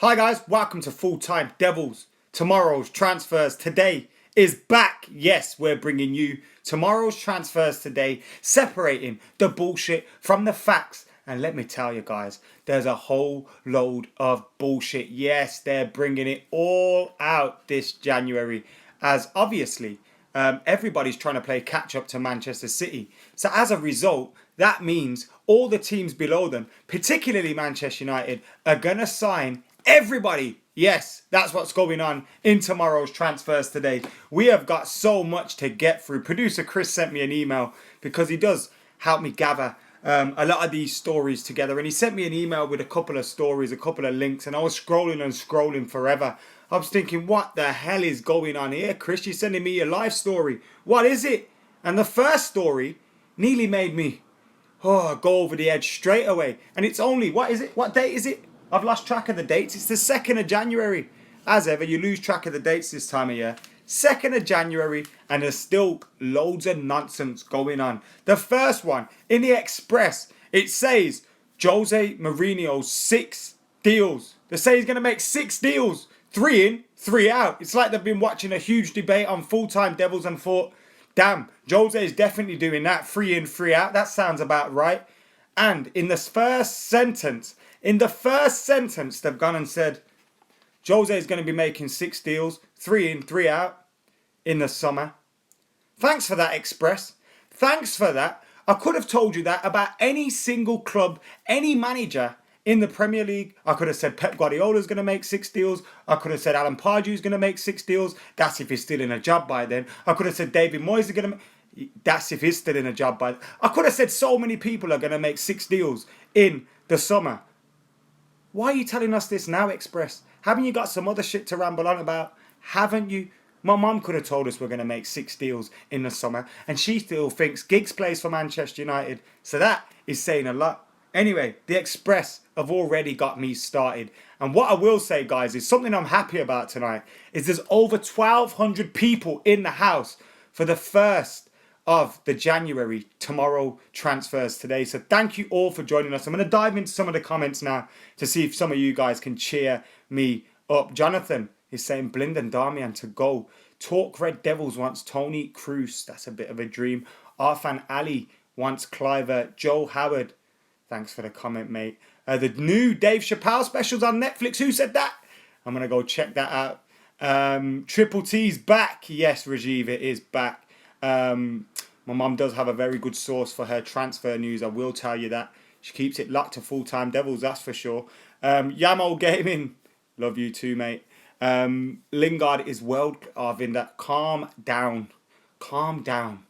Hi guys, welcome to Full Time Devils. Tomorrow's transfers today is back. Yes, we're bringing you tomorrow's transfers today, separating the bullshit from the facts. And let me tell you guys, there's a whole load of bullshit. Yes, they're bringing it all out this January, as obviously everybody's trying to play catch up to Manchester City. So as a result, that means all the teams below them, particularly Manchester United, are going to sign everybody. Yes, that's what's going on in tomorrow's transfers today. We have got so much to get through. Producer Chris sent me an email because he does help me gather a lot of these stories together. And he sent me an email with a couple of stories, a couple of links. And I was scrolling and scrolling forever. I was thinking, what the hell is going on here, Chris? You're sending me your life story. What is it? And the first story nearly made me go over the edge straight away. And it's only, what is it? What date is it? I've lost track of the dates. It's the 2nd of January. As ever, you lose track of the dates this time of year. 2nd of January, and there's still loads of nonsense going on. The first one, in the Express, it says Jose Mourinho's 6 deals. They say he's going to make 6 deals. 3 in, 3 out. It's like they've been watching a huge debate on Full-Time Devils and thought, damn, Jose is definitely doing that. 3 in, 3 out. That sounds about right. And in the first sentence, they've gone and said, Jose is going to be making 6 deals, 3 in, 3 out in the summer. Thanks for that, Express. Thanks for that. I could have told you that about any single club, any manager in the Premier League. I could have said Pep Guardiola is going to make 6 deals. I could have said Alan Pardew is going to make 6 deals. That's if he's still in a job by then. I could have said David Moyes is going to make... That's if he's still in a job by then. I could have said so many people are going to make 6 deals in the summer. Why are you telling us this now, Express? Haven't you got some other shit to ramble on about? Haven't you? My mum could have told us we're going to make 6 deals in the summer, and she still thinks Giggs plays for Manchester United. So that is saying a lot. Anyway, the Express have already got me started. And what I will say, guys, is something I'm happy about tonight, is there's over 1,200 people in the house for the 1st of the January tomorrow transfers today. So thank you all for joining us. I'm going to dive into some of the comments now to see if some of you guys can cheer me up. Jonathan is saying Blind Darmian to go. Talk Red Devils wants Tony Cruz. That's a bit of a dream. Arfan Ali wants Cliver. Joe Howard, thanks for the comment, mate. The new Dave Chappelle specials on Netflix. Who said that? I'm going to go check that out. Triple T's back. Yes, Rajiv, it is back. My mum does have a very good source for her transfer news. I will tell you that. She keeps it locked to Full-Time Devils, that's for sure. Yamo Gaming, love you too, mate. Lingard is world. Arvinder, calm down. Calm down.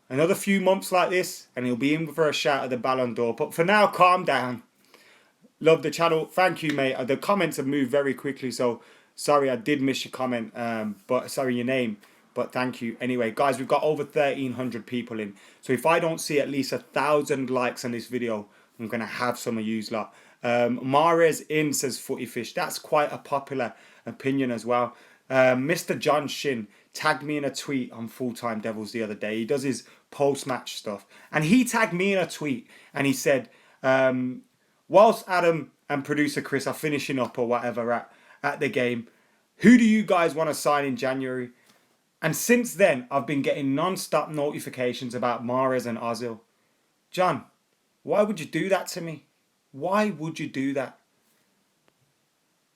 Another few months like this, and he'll be in for a shout at the Ballon d'Or. But for now, calm down. Love the channel. Thank you, mate. The comments have moved very quickly, so sorry I did miss your comment. But sorry, your name. But thank you. Anyway, guys, we've got over 1,300 people in. So if I don't see at least 1,000 likes on this video, I'm going to have some of yous lot. Mares in, says Footy Fish. That's quite a popular opinion as well. Mr. John Shin tagged me in a tweet on Full-Time Devils the other day. He does his post-match stuff. And he tagged me in a tweet. And he said, whilst Adam and producer Chris are finishing up or whatever at the game, who do you guys want to sign in January? And since then, I've been getting non-stop notifications about Mahrez and Ozil. John, why would you do that to me? Why would you do that?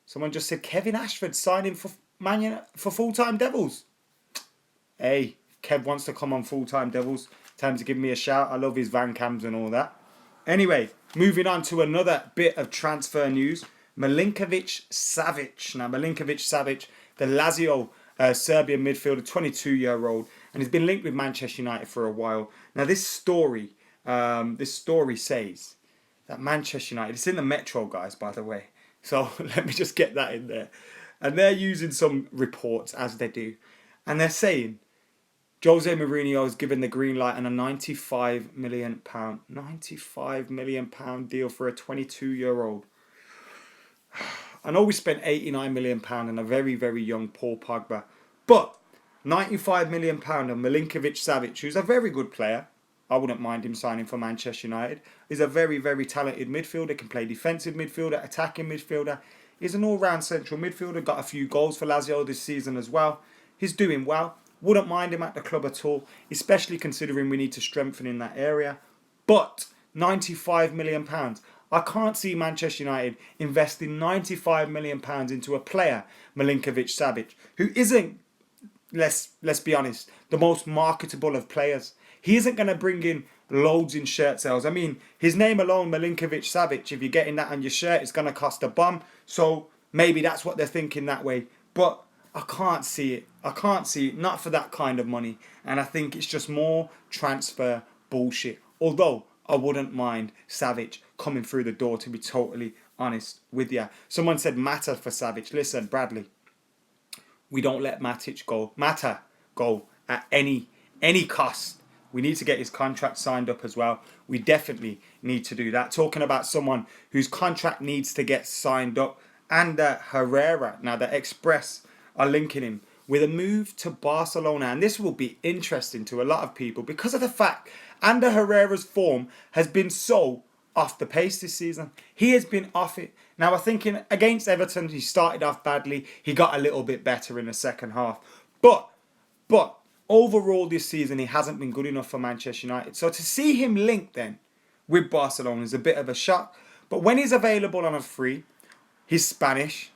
Someone just said Kevin Ashford signing for Full-Time Devils. Hey, Kev wants to come on Full-Time Devils. Time to give me a shout. I love his Van Cams and all that. Anyway, moving on to another bit of transfer news. Milinkovic-Savic. Now, Milinkovic-Savic, the Lazio Serbian midfielder, 22-year-old, and he's been linked with Manchester United for a while. Now, this story says that Manchester United, it's in the Metro, guys, by the way. So let me just get that in there. And they're using some reports, as they do. And they're saying Jose Mourinho has given the green light on a £95 million deal for a 22-year-old. I know we spent £89 million on a very, very young Paul Pogba. But £95 million on Milinkovic-Savic, who's a very good player. I wouldn't mind him signing for Manchester United. He's a very, very talented midfielder. Can play defensive midfielder, attacking midfielder. He's an all-round central midfielder, got a few goals for Lazio this season as well. He's doing well. Wouldn't mind him at the club at all, especially considering we need to strengthen in that area. But £95 million. I can't see Manchester United investing £95 million into a player, Milinkovic-Savic, who isn't, let's be honest, the most marketable of players. He isn't going to bring in loads in shirt sales. I mean, his name alone, Milinkovic-Savic, if you're getting that on your shirt, it's going to cost a bomb. So maybe that's what they're thinking that way. But I can't see it. I can't see it. Not for that kind of money. And I think it's just more transfer bullshit. Although I wouldn't mind Savic coming through the door, to be totally honest with you. Someone said Mata for Savic. Listen, Bradley, we don't let Mata go at any cost. We need to get his contract signed up as well. We definitely need to do that. Talking about someone whose contract needs to get signed up, Ander Herrera. Now, the Express are linking him with a move to Barcelona. And this will be interesting to a lot of people because of the fact Ander Herrera's form has been so off the pace this season. He has been off it. Now, I think against Everton, he started off badly. He got a little bit better in the second half. But overall this season, he hasn't been good enough for Manchester United. So to see him linked then with Barcelona is a bit of a shock. But when he's available on a free, he's Spanish.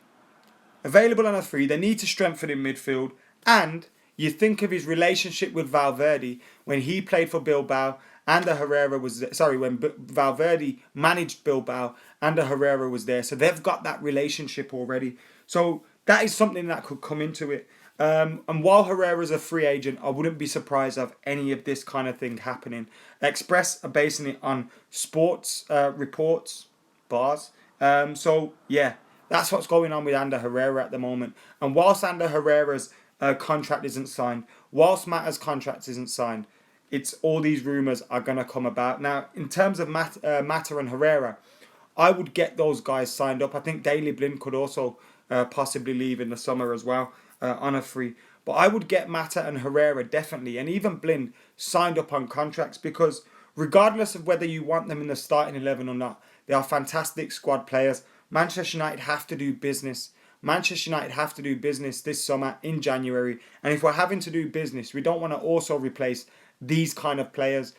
Available on a free, they need to strengthen in midfield. And you think of his relationship with Valverde when he played for Bilbao. Ander Herrera was when Valverde managed Bilbao, Ander Herrera was there. So they've got that relationship already. So that is something that could come into it. And while Herrera's a free agent, I wouldn't be surprised of any of this kind of thing happening. Express are basing it on sports reports, bars. So yeah, that's what's going on with Ander Herrera at the moment. And whilst Ander Herrera's contract isn't signed, whilst Mata's contract isn't signed, it's all these rumours are going to come about. Now, in terms of Mata and Herrera, I would get those guys signed up. I think Daley Blind could also possibly leave in the summer as well on a free. But I would get Mata and Herrera definitely, and even Blind, signed up on contracts because regardless of whether you want them in the starting 11 or not, they are fantastic squad players. Manchester United have to do business. Manchester United have to do business this summer in January. And if we're having to do business, we don't want to also replace these kind of players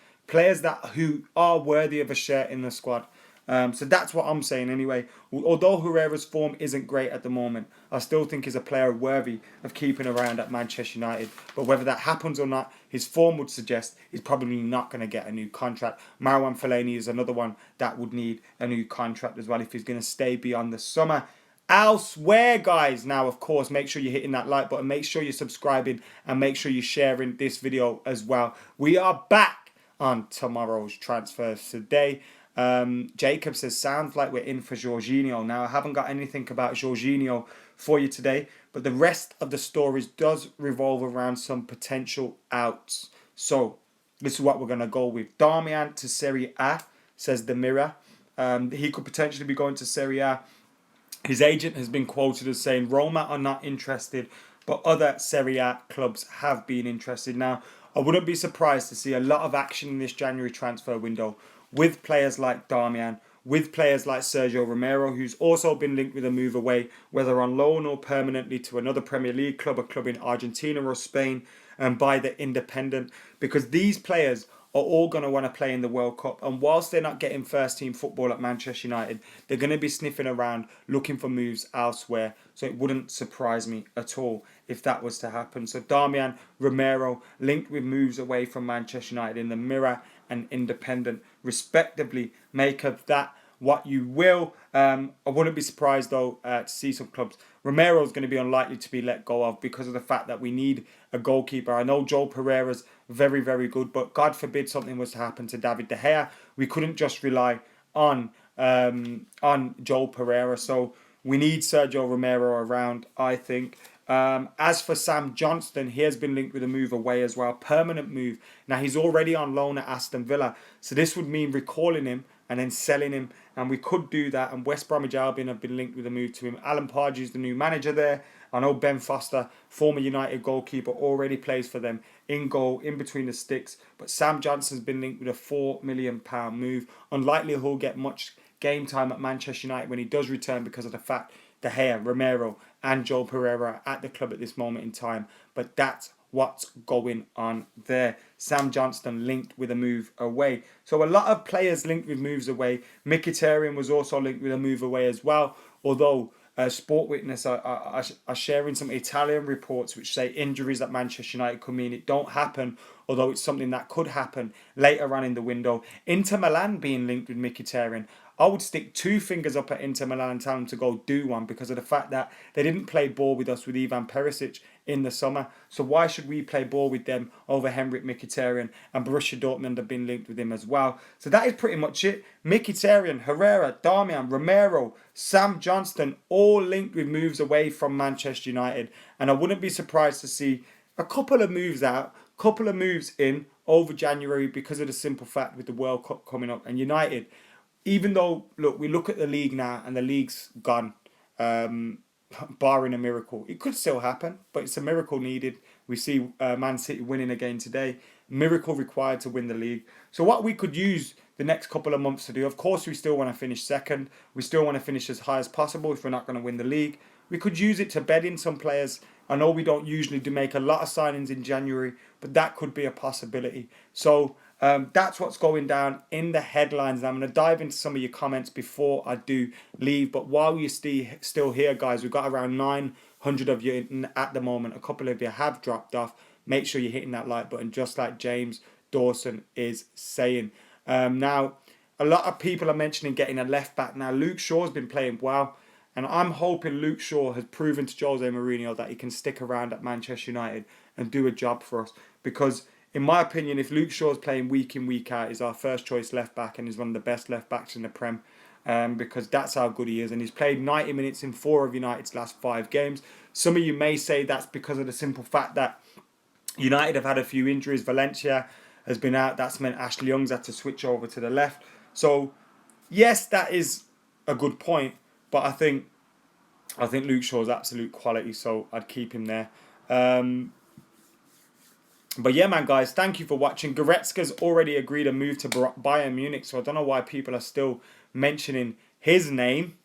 who are worthy of a shirt in the squad. So that's what I'm saying anyway. Although Herrera's form isn't great at the moment, I still think he's a player worthy of keeping around at Manchester United. But whether that happens or not, his form would suggest he's probably not going to get a new contract. Marouane Fellaini is another one that would need a new contract as well if he's going to stay beyond the summer. Elsewhere, guys, now of course make sure you're hitting that like button, make sure you're subscribing, and make sure you're sharing this video as well. We are back on tomorrow's transfers today. Jacob says sounds like we're in for Jorginho. Now I haven't got anything about Jorginho for you today, but the rest of the stories does revolve around some potential outs. So this is what we're going to go with. Darmian to Serie A, says the Mirror. He could potentially be going to Serie A. His agent has been quoted as saying Roma are not interested, but other Serie A clubs have been interested. Now, I wouldn't be surprised to see a lot of action in this January transfer window with players like Darmian, with players like Sergio Romero, who's also been linked with a move away, whether on loan or permanently to another Premier League club, a club in Argentina or Spain, and by the Independent, because these players are all going to want to play in the World Cup. And whilst they're not getting first team football at Manchester United, they're going to be sniffing around looking for moves elsewhere. So it wouldn't surprise me at all if that was to happen. So Darmian, Romero linked with moves away from Manchester United in the Mirror and Independent respectively. Make of that what you will. I wouldn't be surprised though to see some clubs. Romero is going to be unlikely to be let go of because of the fact that we need a goalkeeper. I know Joel Pereira's very, very good, but God forbid something was to happen to David De Gea. We couldn't just rely on Joel Pereira. So we need Sergio Romero around, I think. As for Sam Johnston, he has been linked with a move away as well. Permanent move. Now, he's already on loan at Aston Villa. So this would mean recalling him and then selling him. And we could do that. And West Bromwich Albion have been linked with a move to him. Alan Pardew is the new manager there. I know Ben Foster, former United goalkeeper, already plays for them in goal, in between the sticks. But Sam Johnston's been linked with a £4 million move. Unlikely he'll get much game time at Manchester United when he does return because of the fact De Gea, Romero and Joe Pereira at the club at this moment in time. But that's what's going on there. Sam Johnston linked with a move away. So a lot of players linked with moves away. Mkhitaryan was also linked with a move away as well. Although Sport Witness are sharing some Italian reports which say injuries at Manchester United could mean it don't happen, although it's something that could happen later on in the window. Inter Milan being linked with Mkhitaryan. I would stick 2 fingers up at Inter Milan and tell them to go do one, because of the fact that they didn't play ball with us with Ivan Perisic in the summer. So why should we play ball with them over Henrik Mkhitaryan? And Borussia Dortmund have been linked with him as well. So that is pretty much it. Mkhitaryan, Herrera, Darmian, Romero, Sam Johnston, all linked with moves away from Manchester United. And I wouldn't be surprised to see a couple of moves out, couple of moves in over January, because of the simple fact with the World Cup coming up. And United, even though, look, we look at the league now and the league's gone, barring a miracle. It could still happen, but it's a miracle needed. We see Man City winning again today. Miracle required to win the league. So what we could use the next couple of months to do, of course, we still want to finish second. We still want to finish as high as possible if we're not going to win the league. We could use it to bed in some players. I know we don't usually make a lot of signings in January, but that could be a possibility. So that's what's going down in the headlines. And I'm going to dive into some of your comments before I do leave. But while you're still here, guys, we've got around 900 of you at the moment. A couple of you have dropped off. Make sure you're hitting that like button, just like James Dawson is saying. Now, a lot of people are mentioning getting a left back. Now, Luke Shaw's been playing well. And I'm hoping Luke Shaw has proven to Jose Mourinho that he can stick around at Manchester United and do a job for us. Because, in my opinion, if Luke Shaw's playing week in, week out, he's our first choice left back and he's one of the best left backs in the Prem. Because that's how good he is. And he's played 90 minutes in 4 of United's last 5 games. Some of you may say that's because of the simple fact that United have had a few injuries. Valencia has been out. That's meant Ashley Young's had to switch over to the left. So, yes, that is a good point. But I think Luke Shaw's absolute quality, so I'd keep him there. But yeah, man, guys, thank you for watching. Goretzka's already agreed a move to Bayern Munich, so I don't know why people are still mentioning his name.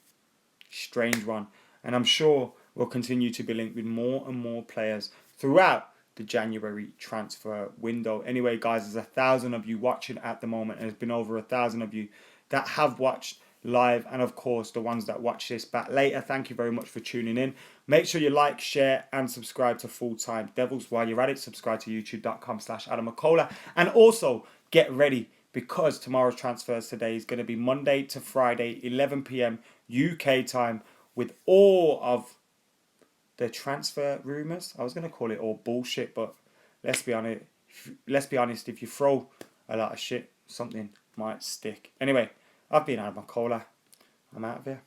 Strange one. And I'm sure we'll continue to be linked with more and more players throughout the January transfer window. Anyway, guys, there's 1,000 of you watching at the moment, and there's been over 1,000 of you that have watched live, and of course the ones that watch this back later. Thank you very much for tuning in. Make sure you like, share and subscribe to Full Time Devils. While you're at it, subscribe to youtube.com/Adam McCullough, and also get ready, because tomorrow's transfers today is going to be Monday to Friday 11 p.m. UK time, with all of the transfer rumours. I was going to call it all bullshit, but let's be honest, if you throw a lot of shit, something might stick. Anyway, I've been Adam McCullough. I'm out of here.